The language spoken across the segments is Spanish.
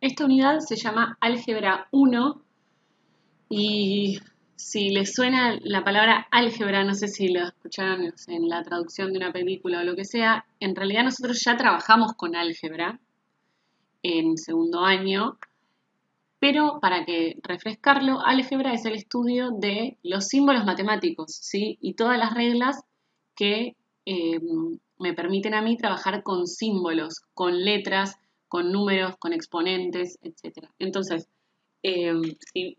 Esta unidad se llama álgebra 1 y si les suena la palabra álgebra, no sé si lo escucharon en la traducción de una película o lo que sea, en realidad nosotros ya trabajamos con álgebra en segundo año, pero para que refrescarlo, álgebra es el estudio de los símbolos matemáticos, ¿sí? Y todas las reglas que me permiten a mí trabajar con símbolos, con letras, con números, con exponentes, etc. Entonces, si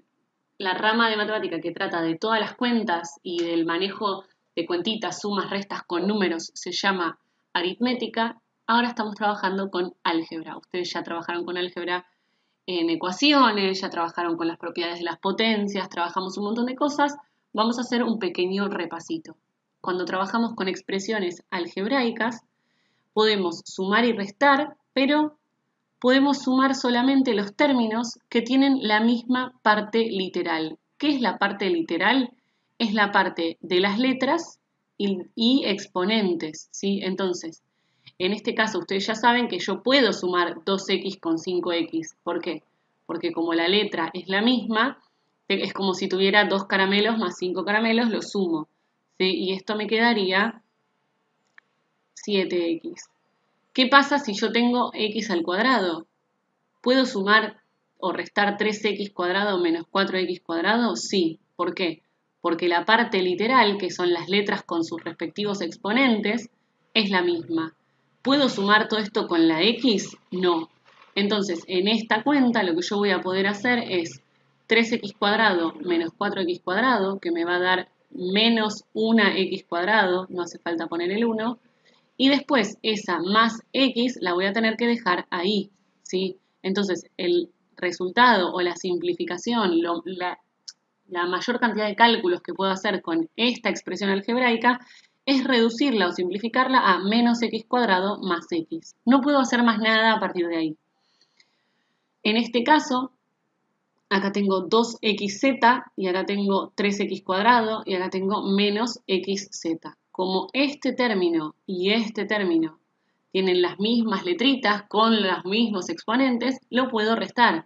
la rama de matemática que trata de todas las cuentas y del manejo de cuentitas, sumas, restas con números se llama aritmética, ahora estamos trabajando con álgebra. Ustedes ya trabajaron con álgebra en ecuaciones, ya trabajaron con las propiedades de las potencias, trabajamos un montón de cosas. Vamos a hacer un pequeño repasito. Cuando trabajamos con expresiones algebraicas, podemos sumar y restar, pero podemos sumar solamente los términos que tienen la misma parte literal. ¿Qué es la parte literal? Es la parte de las letras y exponentes, ¿sí? Entonces, en este caso ustedes ya saben que yo puedo sumar 2x con 5x. ¿Por qué? Porque como la letra es la misma, es como si tuviera 2 caramelos más 5 caramelos, lo sumo, ¿sí? Y esto me quedaría 7x. ¿Qué pasa si yo tengo x al cuadrado? ¿Puedo sumar o restar 3x cuadrado menos 4x cuadrado? Sí. ¿Por qué? Porque la parte literal, que son las letras con sus respectivos exponentes, es la misma. ¿Puedo sumar todo esto con la x? No. Entonces, en esta cuenta lo que yo voy a poder hacer es 3x cuadrado menos 4x cuadrado, que me va a dar menos 1x cuadrado, no hace falta poner el 1, y después esa más x la voy a tener que dejar ahí, ¿sí? Entonces, el resultado o la simplificación, la mayor cantidad de cálculos que puedo hacer con esta expresión algebraica es reducirla o simplificarla a menos x cuadrado más x. No puedo hacer más nada a partir de ahí. En este caso, acá tengo 2xz y acá tengo 3x cuadrado y acá tengo menos xz. Como este término y este término tienen las mismas letritas con los mismos exponentes, lo puedo restar.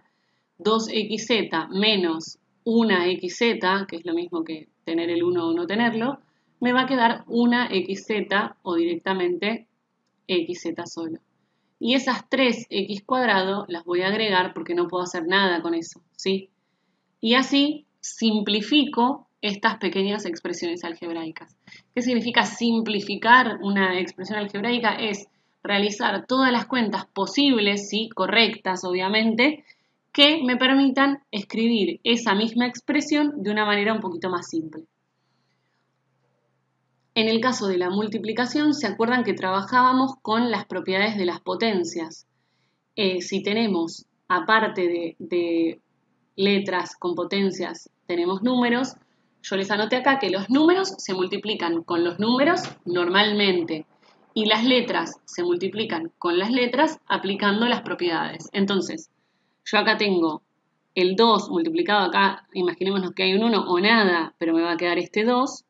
2xz menos 1xz, que es lo mismo que tener el 1 o no tenerlo, me va a quedar 1xz o directamente xz solo. Y esas 3x cuadrado las voy a agregar porque no puedo hacer nada con eso, ¿sí? Y así simplifico estas pequeñas expresiones algebraicas. ¿Qué significa simplificar una expresión algebraica? Es realizar todas las cuentas posibles, ¿sí? Correctas, obviamente, que me permitan escribir esa misma expresión de una manera un poquito más simple. En el caso de la multiplicación, ¿se acuerdan que trabajábamos con las propiedades de las potencias? Si tenemos, aparte de letras con potencias, tenemos números, yo les anoté acá que los números se multiplican con los números normalmente y las letras se multiplican con las letras aplicando las propiedades. Entonces, yo acá tengo el 2 multiplicado acá, imaginémonos que hay un 1 o nada, pero me va a quedar este 2,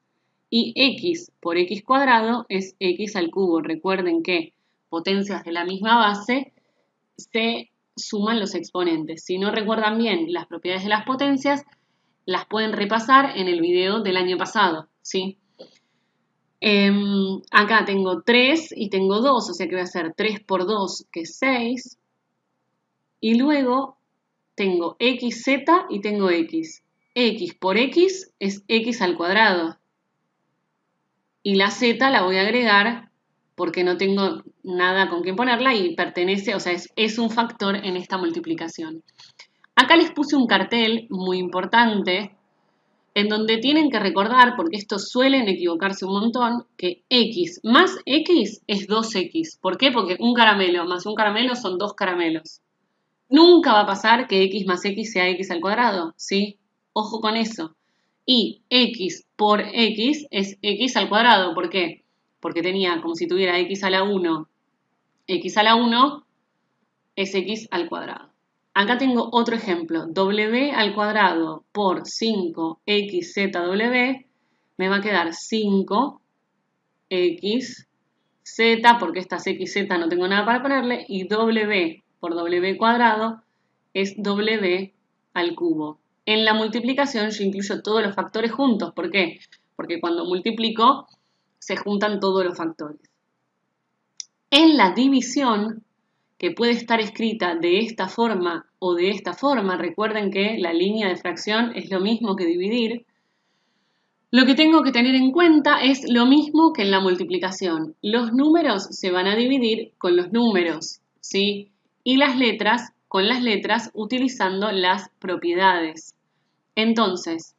y x por x cuadrado es x al cubo. Recuerden que potencias de la misma base se suman los exponentes. Si no recuerdan bien las propiedades de las potencias, las pueden repasar en el video del año pasado, ¿sí? Acá tengo 3 y tengo 2, o sea que voy a hacer 3 por 2, que es 6. Y luego tengo xz y tengo x. X por x es x al cuadrado. Y la z la voy a agregar porque no tengo nada con qué ponerla y pertenece, o sea, es un factor en esta multiplicación. Acá les puse un cartel muy importante en donde tienen que recordar, porque estos suelen equivocarse un montón, que x más x es 2x. ¿Por qué? Porque un caramelo más un caramelo son 2 caramelos. Nunca va a pasar que x más x sea x al cuadrado, ¿sí? Ojo con eso. Y x por x es x al cuadrado. ¿Por qué? Porque tenía como si tuviera x a la 1. X a la 1 es x al cuadrado. Acá tengo otro ejemplo. W al cuadrado por 5xzw me va a quedar 5xz, porque estas xz no tengo nada para ponerle, y w por w cuadrado es W al cubo. En la multiplicación yo incluyo todos los factores juntos. ¿Por qué? Porque cuando multiplico se juntan todos los factores. En la división, que puede estar escrita de esta forma o de esta forma, recuerden que la línea de fracción es lo mismo que dividir, lo que tengo que tener en cuenta es lo mismo que en la multiplicación. Los números se van a dividir con los números, ¿sí? Y las letras con las letras utilizando las propiedades. Entonces,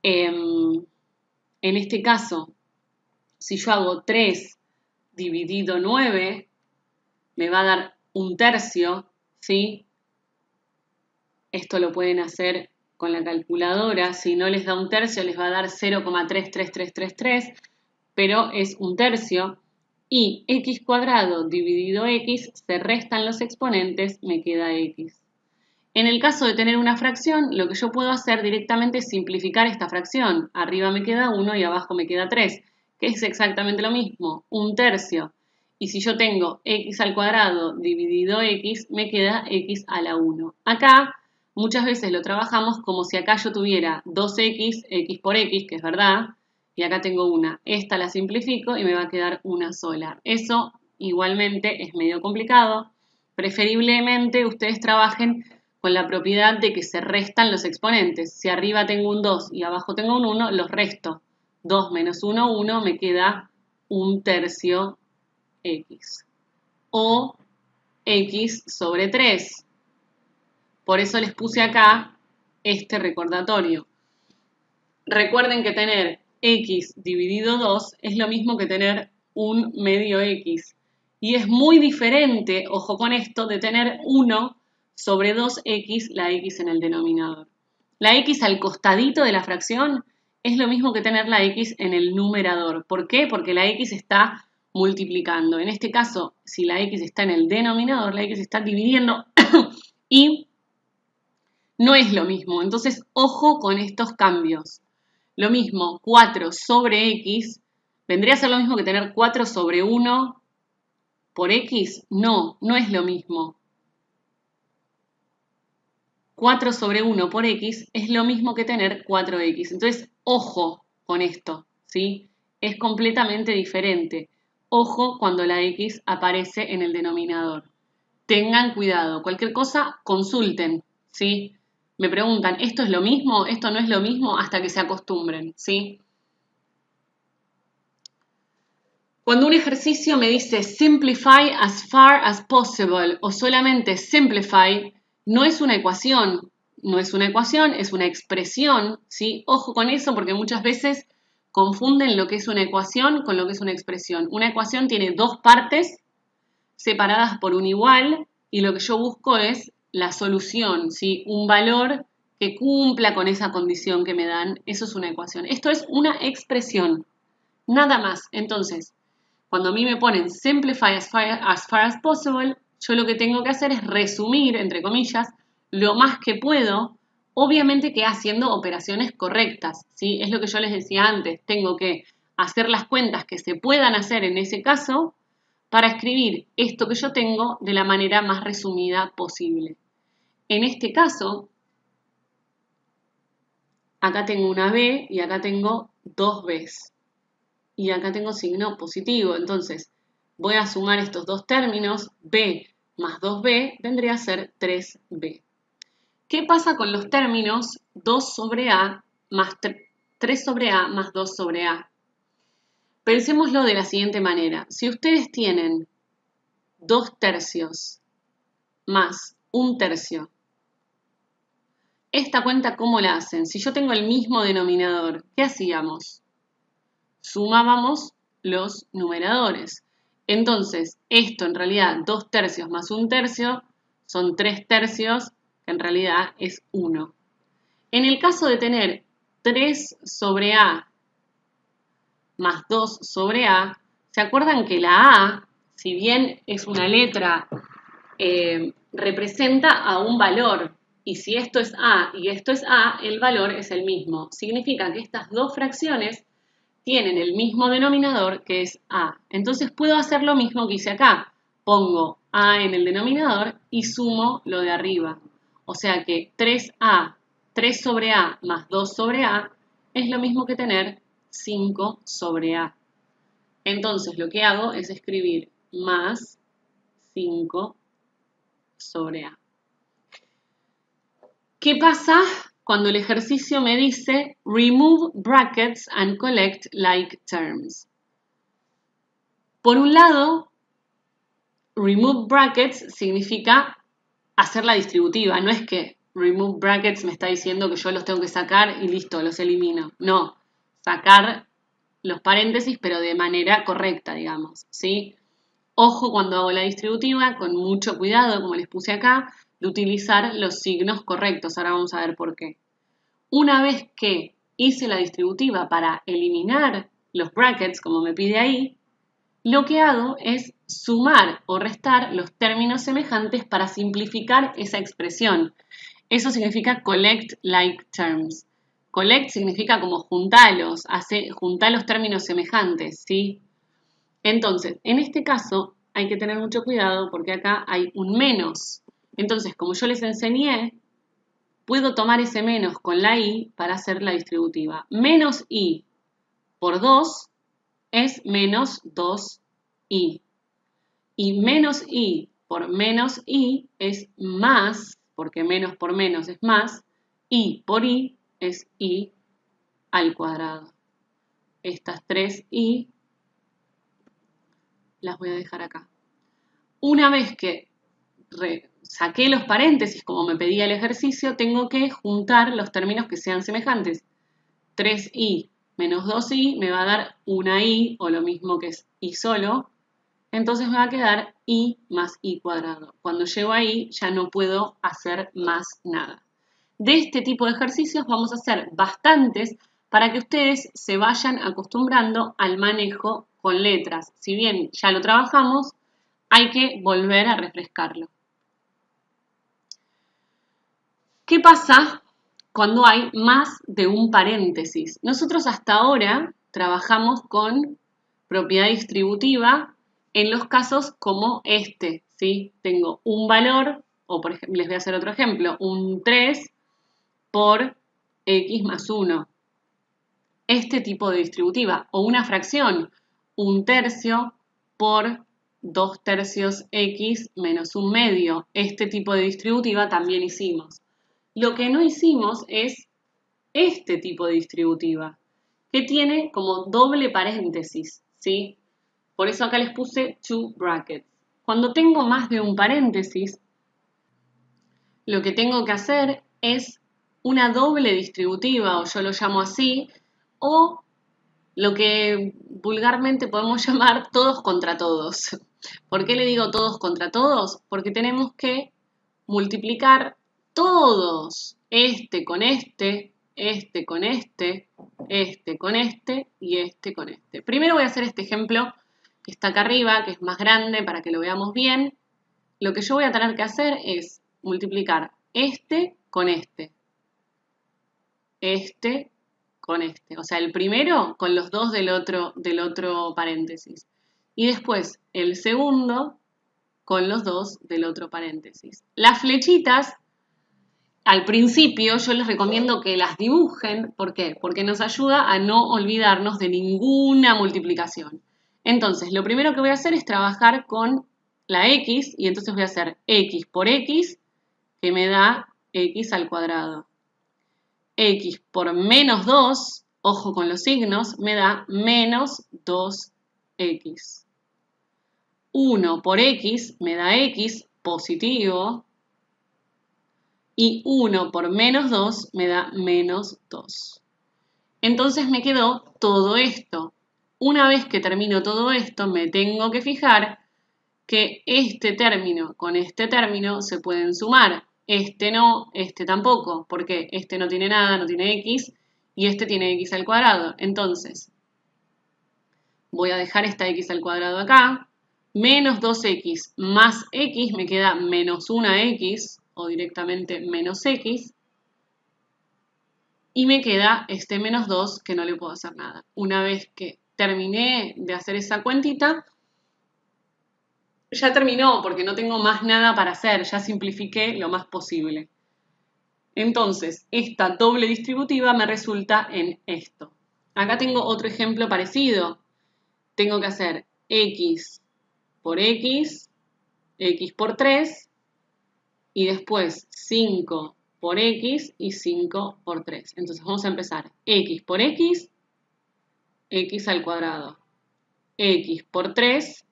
en este caso, si yo hago 3 dividido 9, me va a dar 1/3, ¿sí? Esto lo pueden hacer con la calculadora. Si no les da 1/3, les va a dar 0,33333, pero es 1/3. Y x cuadrado dividido x, se restan los exponentes, me queda x. En el caso de tener una fracción, lo que yo puedo hacer directamente es simplificar esta fracción. Arriba me queda 1 y abajo me queda 3, que es exactamente lo mismo, 1/3. Y si yo tengo x al cuadrado dividido x, me queda x a la 1. Acá muchas veces lo trabajamos como si acá yo tuviera 2x, x por x, que es verdad, y acá tengo una. Esta la simplifico y me va a quedar una sola. Eso igualmente es medio complicado. Preferiblemente ustedes trabajen con la propiedad de que se restan los exponentes. Si arriba tengo un 2 y abajo tengo un 1, los resto. 2 menos 1, 1, me queda 1/3 x. O x sobre 3. Por eso les puse acá este recordatorio. Recuerden que tener x dividido 2 es lo mismo que tener un medio x. Y es muy diferente, ojo con esto, de tener 1 sobre 2x, la x en el denominador. La x al costadito de la fracción es lo mismo que tener la x en el numerador. ¿Por qué? Porque la x está multiplicando. En este caso, si la x está en el denominador, la x está dividiendo y no es lo mismo. Entonces, ojo con estos cambios. Lo mismo, 4 sobre x, ¿vendría a ser lo mismo que tener 4 sobre 1 por x? No, no es lo mismo. 4 sobre 1 por x es lo mismo que tener 4x. Entonces, ojo con esto, ¿sí? Es completamente diferente. Ojo cuando la x aparece en el denominador. Tengan cuidado. Cualquier cosa, consulten, ¿sí? Me preguntan, ¿esto es lo mismo? ¿Esto no es lo mismo? Hasta que se acostumbren, ¿sí? Cuando un ejercicio me dice simplify as far as possible o solamente simplify, no es una ecuación, es una expresión, ¿sí? Ojo con eso porque muchas veces confunden lo que es una ecuación con lo que es una expresión. Una ecuación tiene dos partes separadas por un igual y lo que yo busco es la solución, ¿sí? Un valor que cumpla con esa condición que me dan, eso es una ecuación. Esto es una expresión, nada más. Entonces, cuando a mí me ponen simplify as far as possible, yo lo que tengo que hacer es resumir, entre comillas, lo más que puedo, obviamente que haciendo operaciones correctas, ¿sí? Es lo que yo les decía antes, tengo que hacer las cuentas que se puedan hacer en ese caso para escribir esto que yo tengo de la manera más resumida posible. En este caso, acá tengo una B y acá tengo dos Bs. Y acá tengo signo positivo, entonces voy a sumar estos dos términos, b más 2b vendría a ser 3b. ¿Qué pasa con los términos 2 sobre a más 3 sobre a más 2 sobre a? Pensémoslo de la siguiente manera. Si ustedes tienen 2/3 más 1/3, esta cuenta, ¿cómo la hacen? Si yo tengo el mismo denominador, ¿qué hacíamos? Sumábamos los numeradores. Entonces, esto en realidad 2/3 más 1/3 son 3/3, que en realidad es 1. En el caso de tener 3 sobre a más 2 sobre a, ¿se acuerdan que la a, si bien es una letra, representa a un valor? Y si esto es a y esto es a, el valor es el mismo. Significa que estas dos fracciones tienen el mismo denominador que es a. Entonces puedo hacer lo mismo que hice acá. Pongo a en el denominador y sumo lo de arriba. O sea que 3A, 3 sobre A más 2 sobre A es lo mismo que tener 5 sobre A. Entonces lo que hago es escribir más 5 sobre A. ¿Qué pasa cuando el ejercicio me dice remove brackets and collect like terms? Por un lado, remove brackets significa hacer la distributiva. No es que remove brackets me está diciendo que yo los tengo que sacar y listo, los elimino. No, sacar los paréntesis, pero de manera correcta, digamos, ¿sí? Ojo cuando hago la distributiva, con mucho cuidado, como les puse acá, de utilizar los signos correctos. Ahora vamos a ver por qué. Una vez que hice la distributiva para eliminar los brackets, como me pide ahí, lo que hago es sumar o restar los términos semejantes para simplificar esa expresión. Eso significa collect like terms. Collect significa como juntalos, juntar los términos semejantes, ¿sí? Entonces, en este caso hay que tener mucho cuidado porque acá hay un menos. Entonces, como yo les enseñé, puedo tomar ese menos con la i para hacer la distributiva. Menos i por 2 es menos 2i. Y menos i por menos i es más, porque menos por menos es más, i por i es i al cuadrado. Estas 3i las voy a dejar acá. Una vez que saqué los paréntesis, como me pedía el ejercicio, tengo que juntar los términos que sean semejantes. 3i menos 2i me va a dar una i, o lo mismo que es i solo. Entonces me va a quedar i más i cuadrado. Cuando llego ahí ya no puedo hacer más nada. De este tipo de ejercicios vamos a hacer bastantes para que ustedes se vayan acostumbrando al manejo con letras. Si bien ya lo trabajamos, hay que volver a refrescarlo. ¿Qué pasa cuando hay más de un paréntesis? Nosotros hasta ahora trabajamos con propiedad distributiva en los casos como este, ¿sí? Tengo un valor, o por ejemplo, les voy a hacer otro ejemplo, un 3 por x más 1. Este tipo de distributiva, o una fracción, un tercio por 2 tercios x menos un medio. Este tipo de distributiva también hicimos. Lo que no hicimos es este tipo de distributiva, que tiene como doble paréntesis, ¿sí? Por eso acá les puse two brackets. Cuando tengo más de un paréntesis, lo que tengo que hacer es una doble distributiva, o yo lo llamo así, o lo que vulgarmente podemos llamar todos contra todos. ¿Por qué le digo todos contra todos? Porque tenemos que multiplicar todos, este con este, este con este, este con este y este con este. Primero voy a hacer este ejemplo que está acá arriba, que es más grande para que lo veamos bien. Lo que yo voy a tener que hacer es multiplicar este con este con este. O sea, el primero con los dos del otro paréntesis. Y después el segundo con los dos del otro paréntesis. Las flechitas, al principio yo les recomiendo que las dibujen. ¿Por qué? Porque nos ayuda a no olvidarnos de ninguna multiplicación. Entonces, lo primero que voy a hacer es trabajar con la x, y entonces voy a hacer x por x, que me da x al cuadrado. X por menos 2, ojo con los signos, me da menos 2x. 1 por x me da x positivo. Y 1 por menos 2 me da menos 2. Entonces me quedó todo esto. Una vez que termino todo esto, me tengo que fijar que este término con este término se pueden sumar. Este no, este tampoco, porque este no tiene nada, no tiene x, y este tiene x al cuadrado. Entonces, voy a dejar esta x al cuadrado acá. Menos 2x más x me queda menos 1x, o directamente menos x. Y me queda este menos 2 que no le puedo hacer nada. Una vez que terminé de hacer esa cuentita, ya terminó porque no tengo más nada para hacer, ya simplifiqué lo más posible. Entonces, esta doble distributiva me resulta en esto. Acá tengo otro ejemplo parecido. Tengo que hacer x por x por 3, y después 5 por x y 5 por 3. Entonces vamos a empezar x por x al cuadrado. X por 3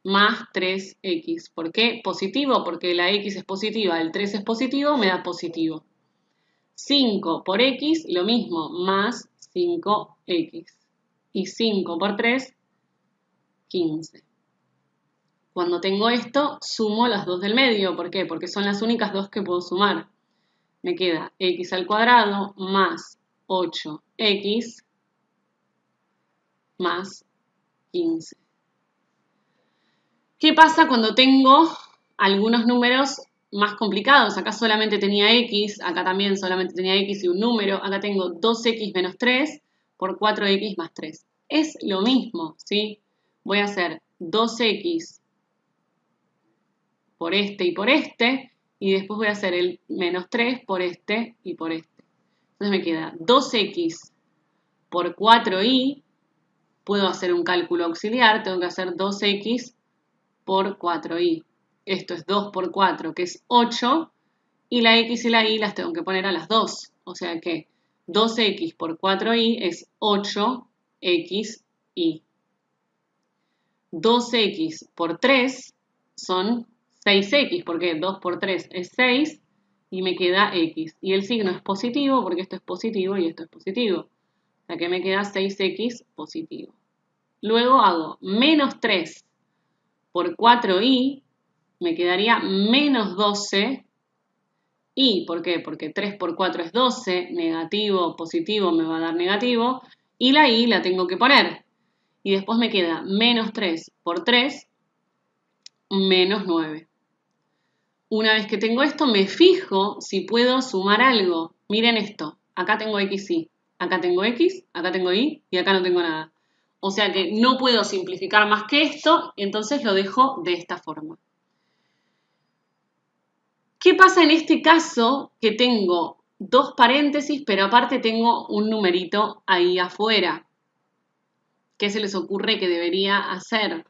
más 3x. ¿Por qué? Positivo, porque la x es positiva, el 3 es positivo, me da positivo. 5 por x, lo mismo, más 5x. Y 5 por 3, 15. Cuando tengo esto, sumo las dos del medio. ¿Por qué? Porque son las únicas dos que puedo sumar. Me queda x al cuadrado más 8x más 15. ¿Qué pasa cuando tengo algunos números más complicados? Acá solamente tenía x, acá también solamente tenía x y un número. Acá tengo 2x menos 3 por 4x más 3. Es lo mismo, ¿sí? Voy a hacer 2x por este y por este, y después voy a hacer el menos 3 por este y por este. Entonces me queda 2x por 4y, puedo hacer un cálculo auxiliar, tengo que hacer 2x por 4y. Esto es 2 por 4, que es 8, y la x y la y las tengo que poner a las 2. O sea que 2x por 4y es 8xy. 2x por 3 son 6x, porque 2 por 3 es 6, y me queda x. Y el signo es positivo, porque esto es positivo y esto es positivo. O sea que me queda 6x positivo. Luego hago menos 3 por 4y, me quedaría menos 12. ¿Y por qué? Porque 3 por 4 es 12, negativo, positivo me va a dar negativo, y la y la tengo que poner. Y después me queda menos 3 por 3, menos 9. Una vez que tengo esto, me fijo si puedo sumar algo. Miren esto, acá tengo x, y, acá tengo x, acá tengo y, y acá no tengo nada. O sea que no puedo simplificar más que esto, entonces lo dejo de esta forma. ¿Qué pasa en este caso? Que tengo dos paréntesis, pero aparte tengo un numerito ahí afuera. ¿Qué se les ocurre que debería hacer?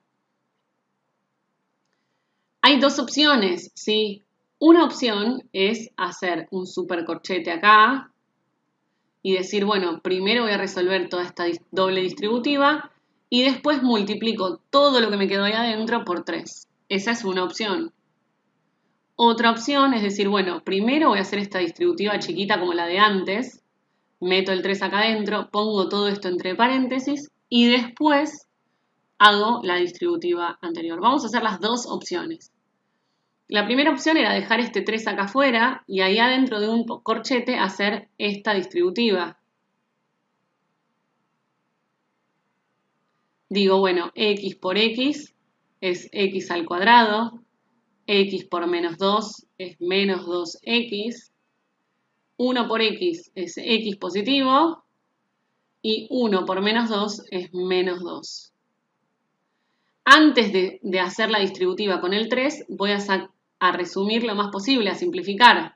Hay dos opciones, ¿sí? Una opción es hacer un supercorchete acá y decir, bueno, primero voy a resolver toda esta doble distributiva y después multiplico todo lo que me quedó ahí adentro por 3. Esa es una opción. Otra opción es decir, bueno, primero voy a hacer esta distributiva chiquita como la de antes, meto el 3 acá adentro, pongo todo esto entre paréntesis y después hago la distributiva anterior. Vamos a hacer las dos opciones. La primera opción era dejar este 3 acá afuera y ahí adentro de un corchete hacer esta distributiva. Digo, bueno, x por x es x al cuadrado, x por menos 2 es menos 2x, 1 por x es x positivo y 1 por menos 2 es menos 2. Antes de hacer la distributiva con el 3, voy a resumir lo más posible, a simplificar.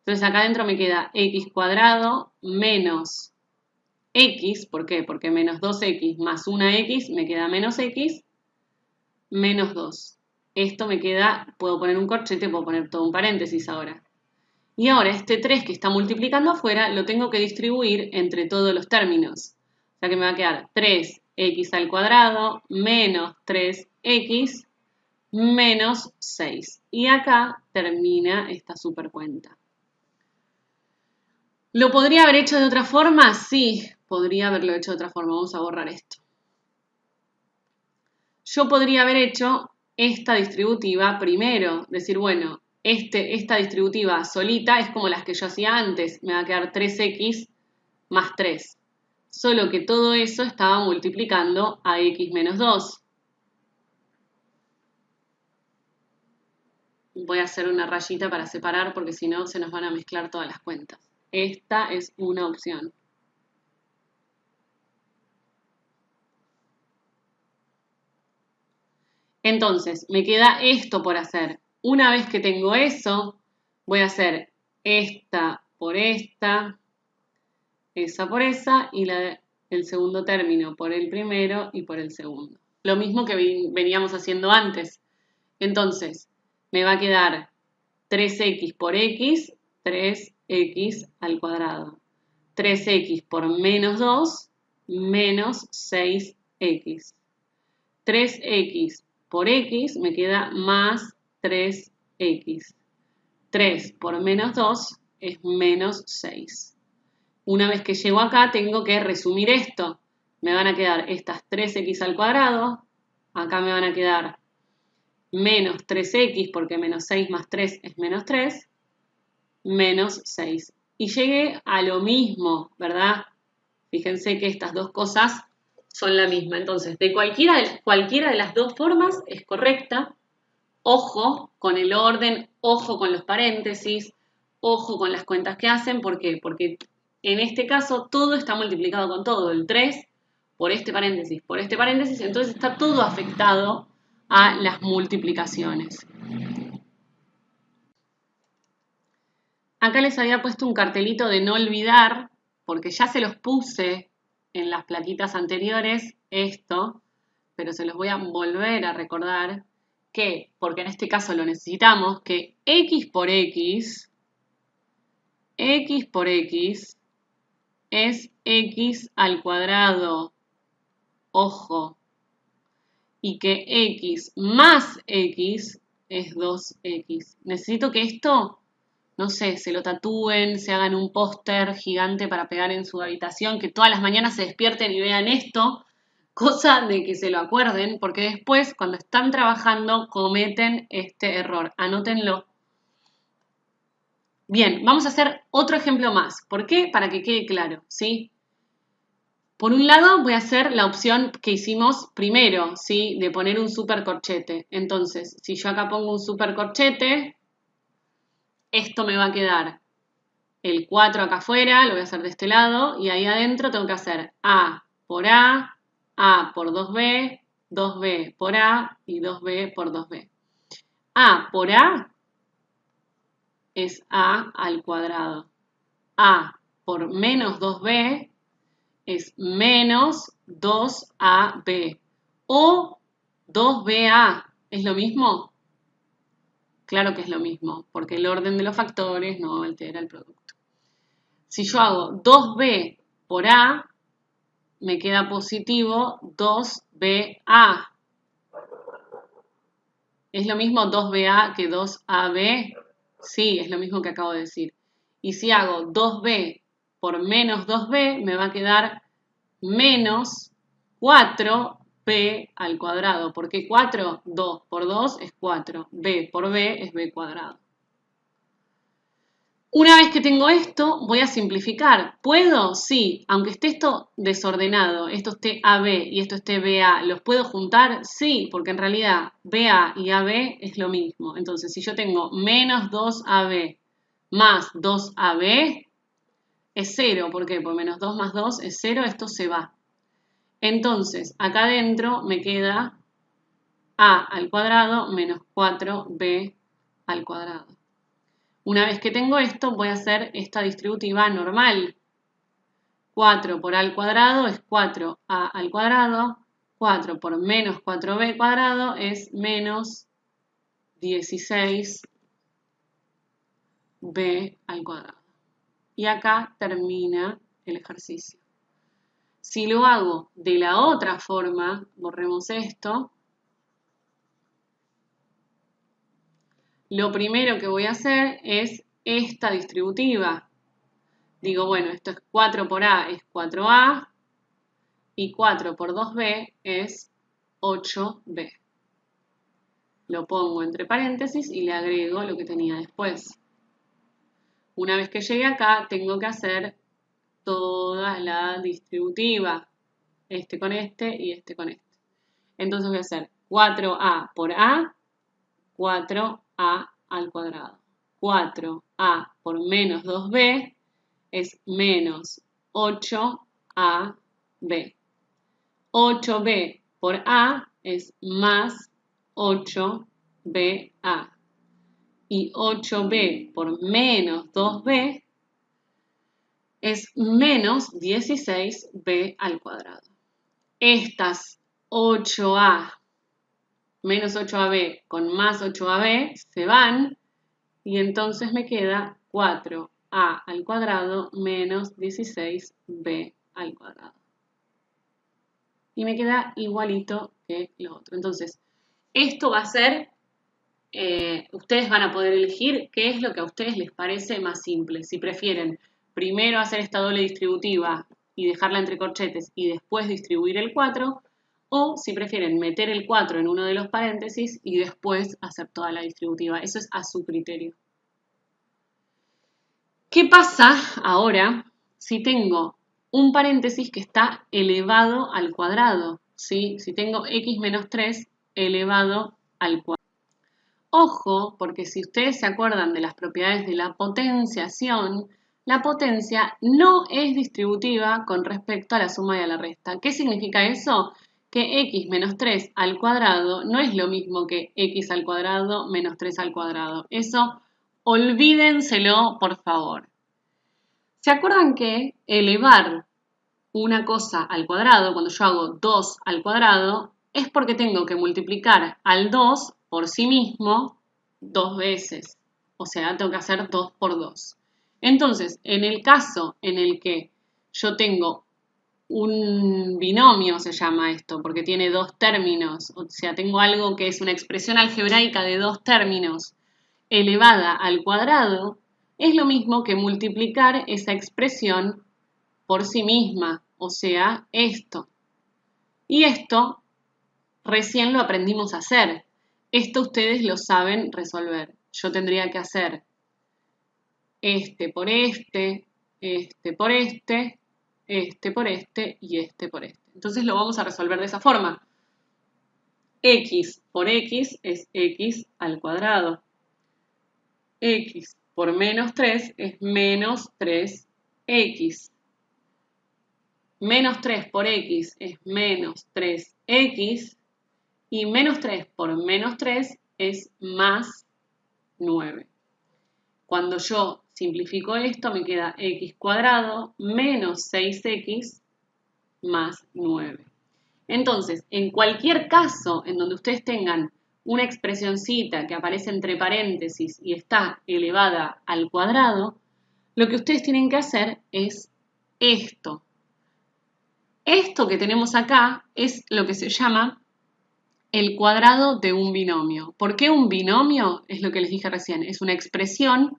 Entonces acá adentro me queda x cuadrado menos x, ¿por qué? Porque menos 2x más 1x me queda menos x, menos 2. Esto me queda, puedo poner un corchete, puedo poner todo un paréntesis ahora. Y ahora este 3 que está multiplicando afuera lo tengo que distribuir entre todos los términos. O sea que me va a quedar 3x al cuadrado menos 3x menos 6. Y acá termina esta supercuenta. ¿Lo podría haber hecho de otra forma? Sí, podría haberlo hecho de otra forma. Vamos a borrar esto. Yo podría haber hecho esta distributiva primero. Decir, bueno, esta distributiva solita es como las que yo hacía antes. Me va a quedar 3x más 3. Solo que todo eso estaba multiplicando a x menos 2. Voy a hacer una rayita para separar porque si no se nos van a mezclar todas las cuentas. Esta es una opción. Entonces, me queda esto por hacer. Una vez que tengo eso, voy a hacer esta por esta, esa por esa, y el segundo término por el primero y por el segundo. Lo mismo que veníamos haciendo antes. Entonces, me va a quedar 3x por x, 3x al cuadrado. 3x por menos 2, menos 6x. 3x por x me queda más 3x. 3 por menos 2 es menos 6. Una vez que llego acá, tengo que resumir esto. Me van a quedar estas 3x al cuadrado. Acá me van a quedar menos 3x, porque menos 6 más 3 es menos 3, menos 6. Y llegué a lo mismo, ¿verdad? Fíjense que estas dos cosas son la misma. Entonces, de cualquiera de las dos formas es correcta. Ojo con el orden, ojo con los paréntesis, ojo con las cuentas que hacen. ¿Por qué? Porque en este caso todo está multiplicado con todo. El 3 por este paréntesis, entonces está todo afectado a las multiplicaciones. Acá les había puesto un cartelito de no olvidar, porque ya se los puse en las plaquitas anteriores, esto, pero se los voy a volver a recordar, que, porque en este caso lo necesitamos, que x por x es x al cuadrado, ojo, y que x más x es 2x. Necesito que esto, no sé, se lo tatúen, se hagan un póster gigante para pegar en su habitación, que todas las mañanas se despierten y vean esto, cosa de que se lo acuerden, porque después, cuando están trabajando, cometen este error. Anótenlo. Bien, vamos a hacer otro ejemplo más. ¿Por qué? Para que quede claro, ¿sí? Por un lado voy a hacer la opción que hicimos primero, ¿sí? De poner un supercorchete. Entonces, si yo acá pongo un supercorchete, esto me va a quedar el 4 acá afuera, lo voy a hacer de este lado, y ahí adentro tengo que hacer A por A por 2B, 2B por A y 2B por 2B. A por A es A al cuadrado. A por menos 2B es menos 2AB. O 2BA, ¿es lo mismo? Claro que es lo mismo, porque el orden de los factores no altera el producto. Si yo hago 2B por A, me queda positivo 2BA. ¿Es lo mismo 2BA que 2AB? Sí, es lo mismo que acabo de decir. Y si hago 2B por menos 2B, me va a quedar menos 4B al cuadrado. ¿Por qué 4? 2 por 2 es 4. B por B es B cuadrado. Una vez que tengo esto, voy a simplificar. ¿Puedo? Sí. Aunque esté esto desordenado, esto esté AB y esto esté BA, ¿los puedo juntar? Sí, porque en realidad BA y AB es lo mismo. Entonces, si yo tengo menos 2AB más 2AB, es 0. ¿Por qué? Porque menos 2 más 2 es 0, esto se va. Entonces, acá adentro me queda A al cuadrado menos 4B al cuadrado. Una vez que tengo esto, voy a hacer esta distributiva normal. 4 por A al cuadrado es 4A al cuadrado. 4 por menos 4B cuadrado es menos 16B al cuadrado. Y acá termina el ejercicio. Si lo hago de la otra forma, borremos esto. Lo primero que voy a hacer es esta distributiva. Digo, bueno, esto es 4 por A es 4A y 4 por 2B es 8B. Lo pongo entre paréntesis y le agrego lo que tenía después. Una vez que llegue acá, tengo que hacer toda la distributiva. Este con este y este con este. Entonces voy a hacer 4A por A, 4A al cuadrado. 4A por menos 2B es menos 8AB. 8B por A es más 8BA. Y 8B por menos 2B es menos 16b al cuadrado. Estas 8a menos 8ab con más 8ab se van y entonces me queda 4a al cuadrado menos 16b al cuadrado. Y me queda igualito que lo otro. Entonces, esto va a ser, ustedes van a poder elegir qué es lo que a ustedes les parece más simple. Si prefieren primero hacer esta doble distributiva y dejarla entre corchetes y después distribuir el 4, o si prefieren meter el 4 en uno de los paréntesis y después hacer toda la distributiva. Eso es a su criterio. ¿Qué pasa ahora si tengo un paréntesis que está elevado al cuadrado? ¿Sí? Si tengo x menos 3 elevado al cuadrado. Ojo, porque si ustedes se acuerdan de las propiedades de la potenciación, la potencia no es distributiva con respecto a la suma y a la resta. ¿Qué significa eso? Que x menos 3 al cuadrado no es lo mismo que x al cuadrado menos 3 al cuadrado. Eso olvídenselo, por favor. ¿Se acuerdan que elevar una cosa al cuadrado, cuando yo hago 2 al cuadrado, es porque tengo que multiplicar al 2 por sí mismo 2 veces? O sea, tengo que hacer 2 por 2. Entonces, en el caso en el que yo tengo un binomio, se llama esto, porque tiene dos términos, o sea, tengo algo que es una expresión algebraica de dos términos elevada al cuadrado, es lo mismo que multiplicar esa expresión por sí misma, o sea, esto. Y esto recién lo aprendimos a hacer. Esto ustedes lo saben resolver. Yo tendría que hacer este por este, este por este, este por este y este por este. Entonces lo vamos a resolver de esa forma. X por X es X al cuadrado. X por menos 3 es menos 3X. Menos 3 por X es menos 3X. Y menos 3 por menos 3 es más 9. Cuando yo simplifico esto, me queda x cuadrado menos 6x más 9. Entonces, en cualquier caso en donde ustedes tengan una expresioncita que aparece entre paréntesis y está elevada al cuadrado, lo que ustedes tienen que hacer es esto. Esto que tenemos acá es lo que se llama el cuadrado de un binomio. ¿Por qué un binomio? Es lo que les dije recién. Es una expresión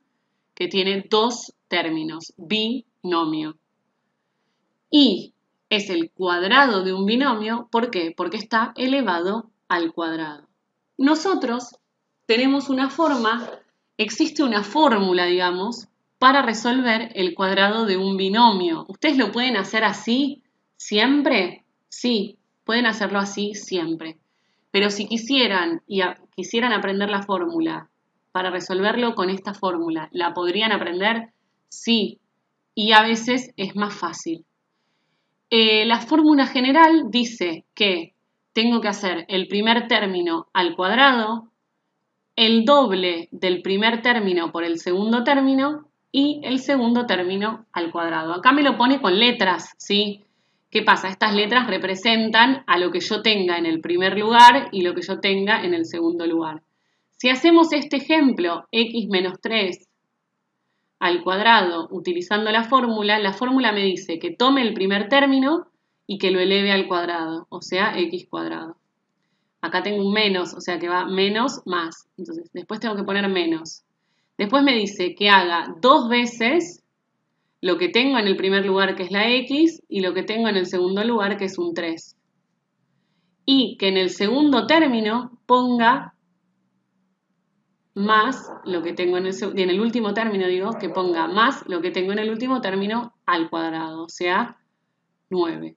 que tiene dos términos, binomio. Y es el cuadrado de un binomio, ¿por qué? Porque está elevado al cuadrado. Nosotros tenemos una forma, existe una fórmula, digamos, para resolver el cuadrado de un binomio. ¿Ustedes lo pueden hacer así siempre? Sí, pueden hacerlo así siempre. Pero si quisieran aprender la fórmula para resolverlo con esta fórmula, ¿la podrían aprender? Sí, y a veces es más fácil. La fórmula general dice que tengo que hacer el primer término al cuadrado, el doble del primer término por el segundo término y el segundo término al cuadrado. Acá me lo pone con letras, ¿sí? ¿Qué pasa? Estas letras representan a lo que yo tenga en el primer lugar y lo que yo tenga en el segundo lugar. Si hacemos este ejemplo, x menos 3 al cuadrado utilizando la fórmula me dice que tome el primer término y que lo eleve al cuadrado, o sea, x cuadrado. Acá tengo un menos, o sea que va menos más. Entonces, después tengo que poner menos. Después me dice que haga 2 veces lo que tengo en el primer lugar, que es la x, y lo que tengo en el segundo lugar, que es un 3. Y que en el segundo término ponga más lo que tengo en el último término, digo, que ponga más lo que tengo en el último término al cuadrado, o sea, 9.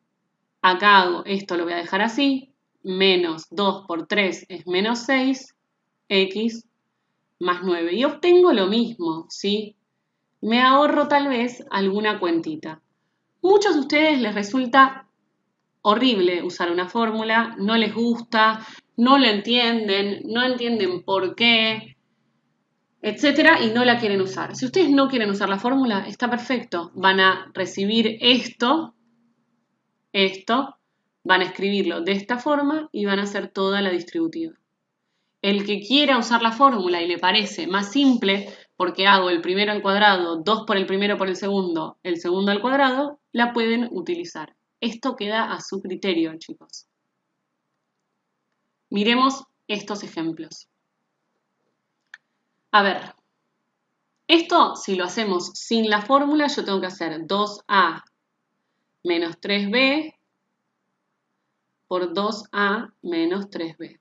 Acá hago, esto lo voy a dejar así, menos 2 por 3 es menos 6, x más 9. Y obtengo lo mismo, ¿sí? Me ahorro tal vez alguna cuentita. Muchos de ustedes les resulta horrible usar una fórmula, no les gusta, no lo entienden, no entienden por qué. etcétera, y no la quieren usar. Si ustedes no quieren usar la fórmula, está perfecto. Van a recibir esto, van a escribirlo de esta forma y van a hacer toda la distributiva. El que quiera usar la fórmula y le parece más simple, porque hago el primero al cuadrado, 2 por el primero por el segundo al cuadrado, la pueden utilizar. Esto queda a su criterio, chicos. Miremos estos ejemplos. A ver, esto si lo hacemos sin la fórmula, yo tengo que hacer 2a menos 3b por 2a menos 3b.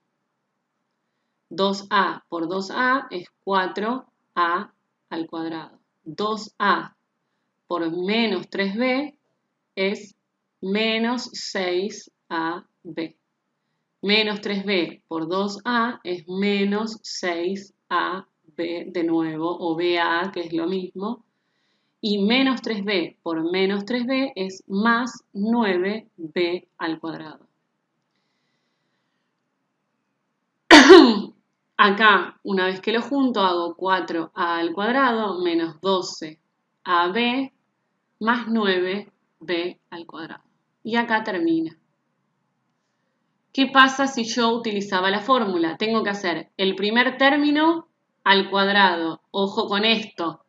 2a por 2a es 4a al cuadrado. 2a por menos 3b es menos 6ab. Menos 3b por 2a es menos 6ab de nuevo, o ba, que es lo mismo. Y menos 3b por menos 3b es más 9b al cuadrado. Acá, una vez que lo junto, hago 4a al cuadrado menos 12ab más 9b al cuadrado. Y acá termina. ¿Qué pasa si yo utilizaba la fórmula? Tengo que hacer el primer término al cuadrado. Ojo con esto.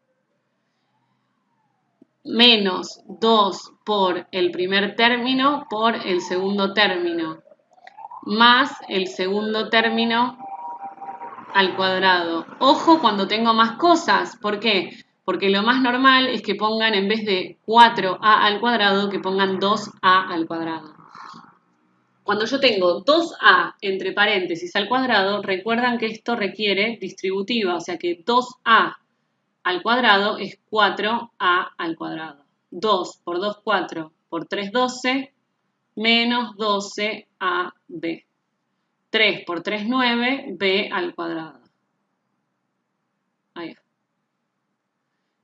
Menos 2 por el primer término por el segundo término. Más el segundo término al cuadrado. Ojo cuando tengo más cosas. ¿Por qué? Porque lo más normal es que pongan en vez de 4a al cuadrado, que pongan 2a al cuadrado. Cuando yo tengo 2a entre paréntesis al cuadrado, recuerdan que esto requiere distributiva, o sea que 2a al cuadrado es 4a al cuadrado. 2 por 2, 4 por 3, 12, menos 12ab. 3 por 3, 9, b al cuadrado. Ahí.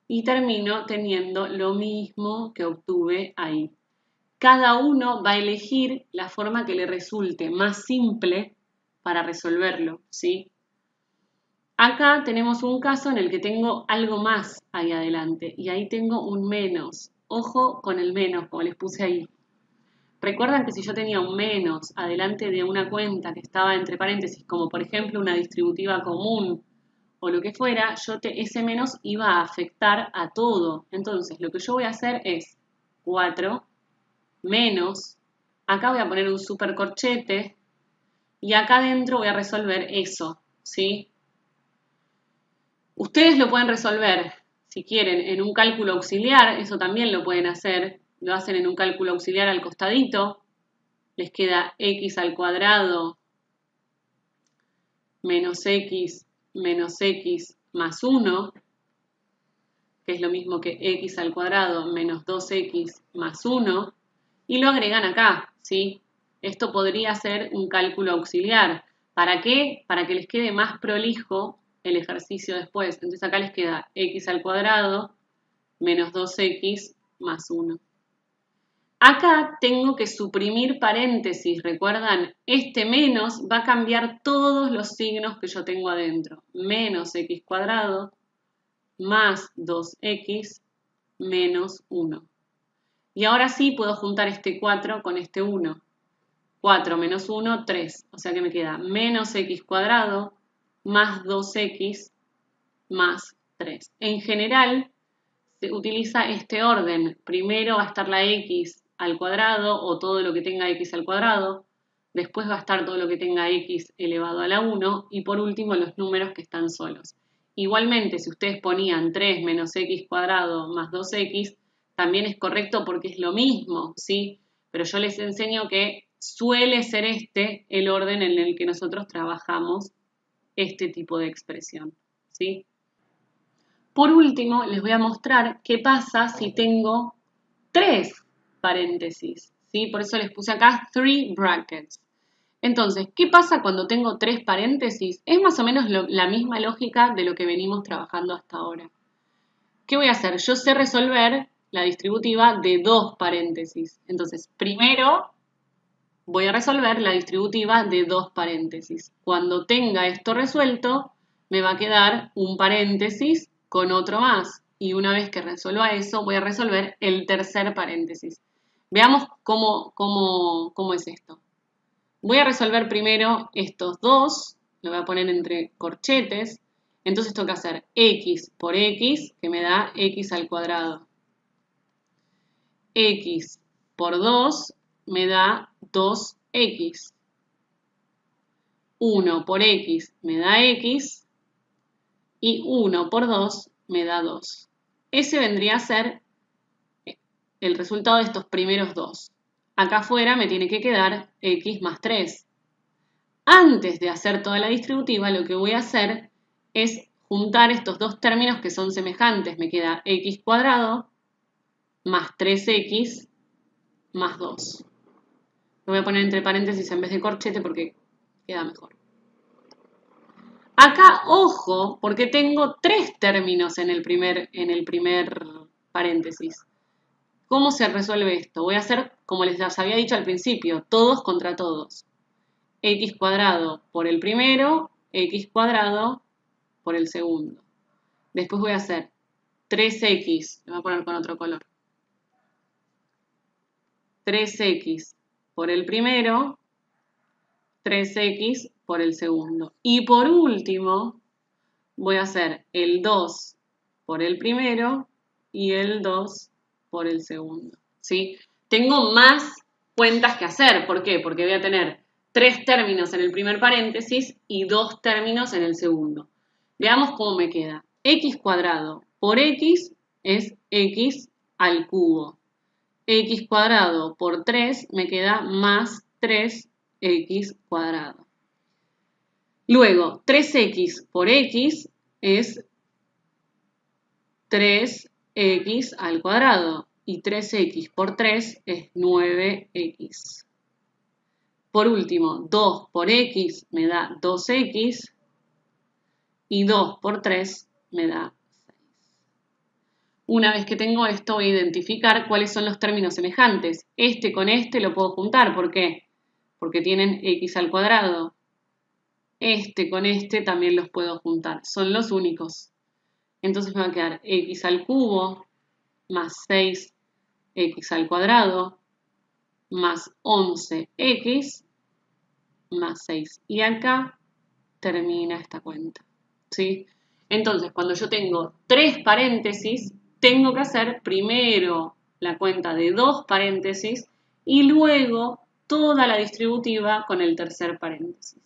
Y termino teniendo lo mismo que obtuve ahí. Cada uno va a elegir la forma que le resulte más simple para resolverlo, ¿sí? Acá tenemos un caso en el que tengo algo más ahí adelante y ahí tengo un menos. Ojo con el menos, como les puse ahí. Recuerdan que si yo tenía un menos adelante de una cuenta que estaba entre paréntesis, como por ejemplo una distributiva común o lo que fuera, ese menos iba a afectar a todo. Entonces, lo que yo voy a hacer es 4 menos, acá voy a poner un supercorchete y acá adentro voy a resolver eso, ¿sí? Ustedes lo pueden resolver, si quieren, en un cálculo auxiliar, eso también lo pueden hacer, lo hacen en un cálculo auxiliar al costadito, les queda x al cuadrado menos x más 1, que es lo mismo que x al cuadrado menos 2x más 1, y lo agregan acá, ¿sí? Esto podría ser un cálculo auxiliar. ¿Para qué? Para que les quede más prolijo el ejercicio después. Entonces acá les queda x al cuadrado menos 2x más 1. Acá tengo que suprimir paréntesis, ¿recuerdan? Este menos va a cambiar todos los signos que yo tengo adentro. Menos x cuadrado más 2x menos 1. Y ahora sí puedo juntar este 4 con este 1. 4 menos 1, 3. O sea que me queda menos x cuadrado más 2x más 3. En general se utiliza este orden. Primero va a estar la x al cuadrado o todo lo que tenga x al cuadrado. Después va a estar todo lo que tenga x elevado a la 1. Y por último los números que están solos. Igualmente, si ustedes ponían 3 menos x cuadrado más 2x, también es correcto porque es lo mismo, ¿sí? Pero yo les enseño que suele ser este el orden en el que nosotros trabajamos este tipo de expresión, ¿sí? Por último, les voy a mostrar qué pasa si tengo 3 paréntesis, ¿sí? Por eso les puse acá 3 brackets. Entonces, ¿qué pasa cuando tengo 3 paréntesis? Es más o menos la misma lógica de lo que venimos trabajando hasta ahora. ¿Qué voy a hacer? Yo sé resolver la distributiva de 2 paréntesis. Entonces, primero voy a resolver la distributiva de 2 paréntesis. Cuando tenga esto resuelto, me va a quedar un paréntesis con otro más. Y una vez que resuelva eso, voy a resolver el tercer paréntesis. Veamos cómo es esto. Voy a resolver primero estos dos, lo voy a poner entre corchetes. Entonces tengo que hacer x por x, que me da x al cuadrado. X por 2 me da 2x. 1 por x me da x. Y 1 por 2 me da 2. Ese vendría a ser el resultado de estos primeros dos. Acá afuera me tiene que quedar x más 3. Antes de hacer toda la distributiva, lo que voy a hacer es juntar estos dos términos que son semejantes. Me queda x cuadrado más 3x más 2. Lo voy a poner entre paréntesis en vez de corchete porque queda mejor. Acá, ojo, porque tengo tres términos en el primer paréntesis. ¿Cómo se resuelve esto? Voy a hacer, como les había dicho al principio, todos contra todos. X cuadrado por el primero, x cuadrado por el segundo. Después voy a hacer 3x, lo voy a poner con otro color. 3x por el primero, 3x por el segundo. Y por último, voy a hacer el 2 por el primero y el 2 por el segundo. ¿Sí? Tengo más cuentas que hacer. ¿Por qué? Porque voy a tener 3 términos en el primer paréntesis y 2 términos en el segundo. Veamos cómo me queda. X cuadrado por x es x al cubo. X cuadrado por 3 me queda más 3x cuadrado. Luego, 3x por x es 3x al cuadrado y 3x por 3 es 9x. Por último, 2 por x me da 2x y 2 por 3 me da 6. Una vez que tengo esto, voy a identificar cuáles son los términos semejantes. Este con este lo puedo juntar. ¿Por qué? Porque tienen x al cuadrado. Este con este también los puedo juntar. Son los únicos. Entonces me va a quedar x al cubo más 6x al cuadrado más 11x más 6. Y acá termina esta cuenta. ¿Sí? Entonces, cuando yo tengo 3 paréntesis, tengo que hacer primero la cuenta de 2 paréntesis y luego toda la distributiva con el tercer paréntesis.